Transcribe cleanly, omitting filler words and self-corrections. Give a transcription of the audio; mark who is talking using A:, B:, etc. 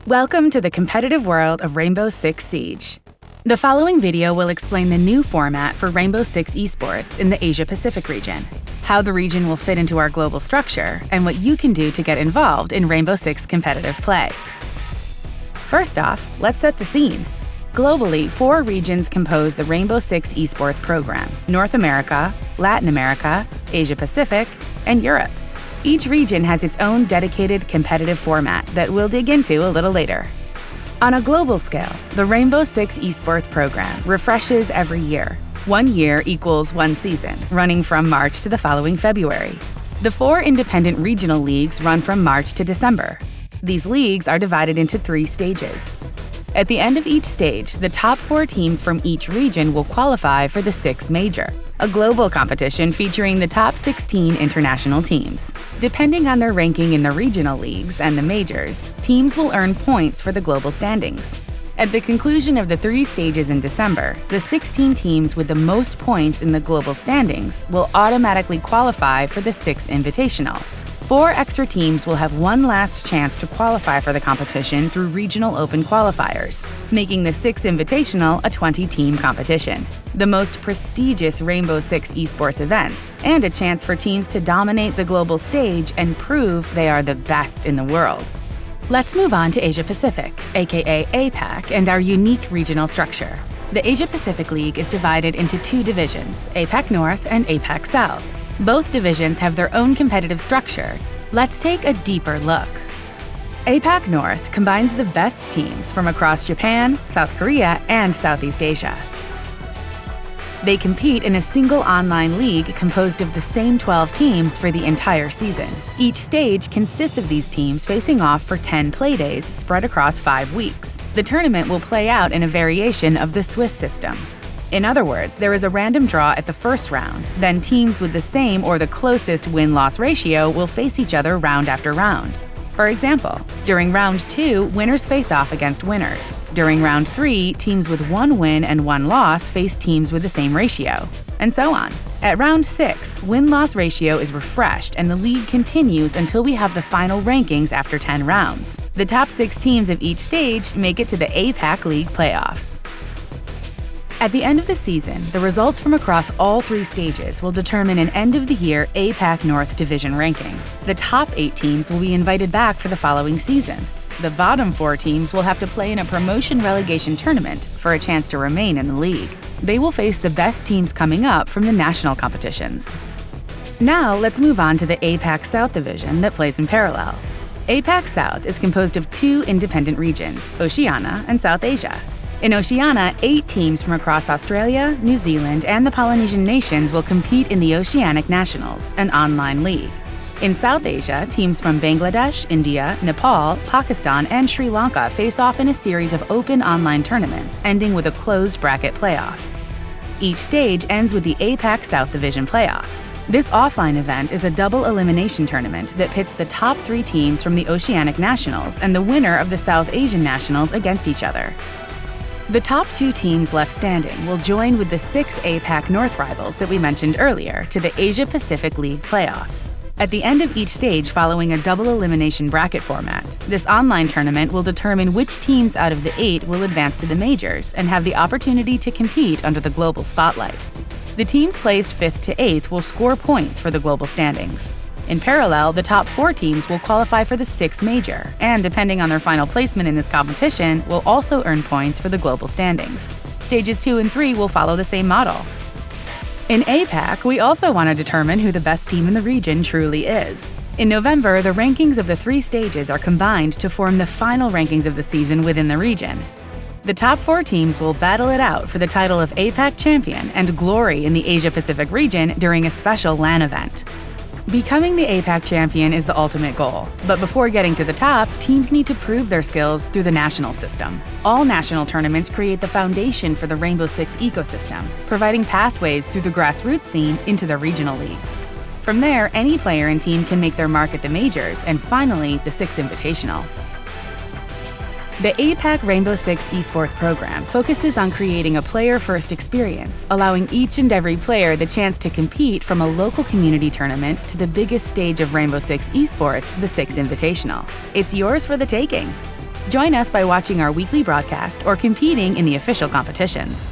A: Welcome to the competitive world of Rainbow Six Siege. The following video will explain the new format for Rainbow Six esports in the Asia-Pacific region, how the region will fit into our global structure, and what you can do to get involved in Rainbow Six competitive play. First off, let's set the scene. Globally, 4 regions compose the Rainbow Six esports program: North America, Latin America, Asia-Pacific, and Europe. Each region has its own dedicated competitive format that we'll dig into a little later. On a global scale, the Rainbow Six esports program refreshes every year. 1 year equals 1 season, running from March to the following February. The 4 independent regional leagues run from March to December. These leagues are divided into 3 stages. At the end of each stage, the top 4 teams from each region will qualify for the Six Major, a global competition featuring the top 16 international teams. Depending on their ranking in the regional leagues and the majors, teams will earn points for the global standings. At the conclusion of the 3 stages in December, the 16 teams with the most points in the global standings will automatically qualify for the Six Invitational. 4 extra teams will have one last chance to qualify for the competition through regional open qualifiers, making the Six Invitational a 20-team competition, the most prestigious Rainbow Six esports event, and a chance for teams to dominate the global stage and prove they are the best in the world. Let's move on to Asia-Pacific, aka Apac, and our unique regional structure. The Asia-Pacific League is divided into 2 divisions, Apac North and Apac South. Both divisions have their own competitive structure. Let's take a deeper look. Apac North combines the best teams from across Japan, South Korea, and Southeast Asia. They compete in a single online league composed of the same 12 teams for the entire season. Each stage consists of these teams facing off for 10 playdays spread across 5 weeks. The tournament will play out in a variation of the Swiss system. In other words, there is a random draw at the first round, then teams with the same or the closest win-loss ratio will face each other round after round. For example, during round 2, winners face off against winners. During round 3, teams with 1 win and 1 loss face teams with the same ratio, and so on. At round 6, win-loss ratio is refreshed and the league continues until we have the final rankings after 10 rounds. The top 6 teams of each stage make it to the Apac League playoffs. At the end of the season, the results from across all 3 stages will determine an end-of-the-year Apac North Division ranking. The top 8 teams will be invited back for the following season. The bottom 4 teams will have to play in a promotion-relegation tournament for a chance to remain in the league. They will face the best teams coming up from the national competitions. Now, let's move on to the Apac South Division that plays in parallel. Apac South is composed of 2 independent regions, Oceania and South Asia. In Oceania, 8 teams from across Australia, New Zealand, and the Polynesian nations will compete in the Oceanic Nationals, an online league. In South Asia, teams from Bangladesh, India, Nepal, Pakistan, and Sri Lanka face off in a series of open online tournaments, ending with a closed bracket playoff. Each stage ends with the Apac South Division playoffs. This offline event is a double elimination tournament that pits the top 3 teams from the Oceanic Nationals and the winner of the South Asian Nationals against each other. The top 2 teams left standing will join with the 6 Apac North rivals that we mentioned earlier to the Asia-Pacific League playoffs. At the end of each stage following a double elimination bracket format, this online tournament will determine which teams out of the 8 will advance to the majors and have the opportunity to compete under the global spotlight. The teams placed 5th to 8th will score points for the global standings. In parallel, the top 4 teams will qualify for the Six Major, and depending on their final placement in this competition, will also earn points for the global standings. Stages 2 and 3 will follow the same model. In Apac, we also want to determine who the best team in the region truly is. In November, the rankings of the 3 stages are combined to form the final rankings of the season within the region. The top 4 teams will battle it out for the title of Apac Champion and glory in the Asia-Pacific region during a special LAN event. Becoming the Apac champion is the ultimate goal, but before getting to the top, teams need to prove their skills through the national system. All national tournaments create the foundation for the Rainbow Six ecosystem, providing pathways through the grassroots scene into the regional leagues. From there, any player and team can make their mark at the majors and finally, the Six Invitational. The Apac Rainbow Six esports program focuses on creating a player-first experience, allowing each and every player the chance to compete from a local community tournament to the biggest stage of Rainbow Six esports, the Six Invitational. It's yours for the taking. Join us by watching our weekly broadcast or competing in the official competitions.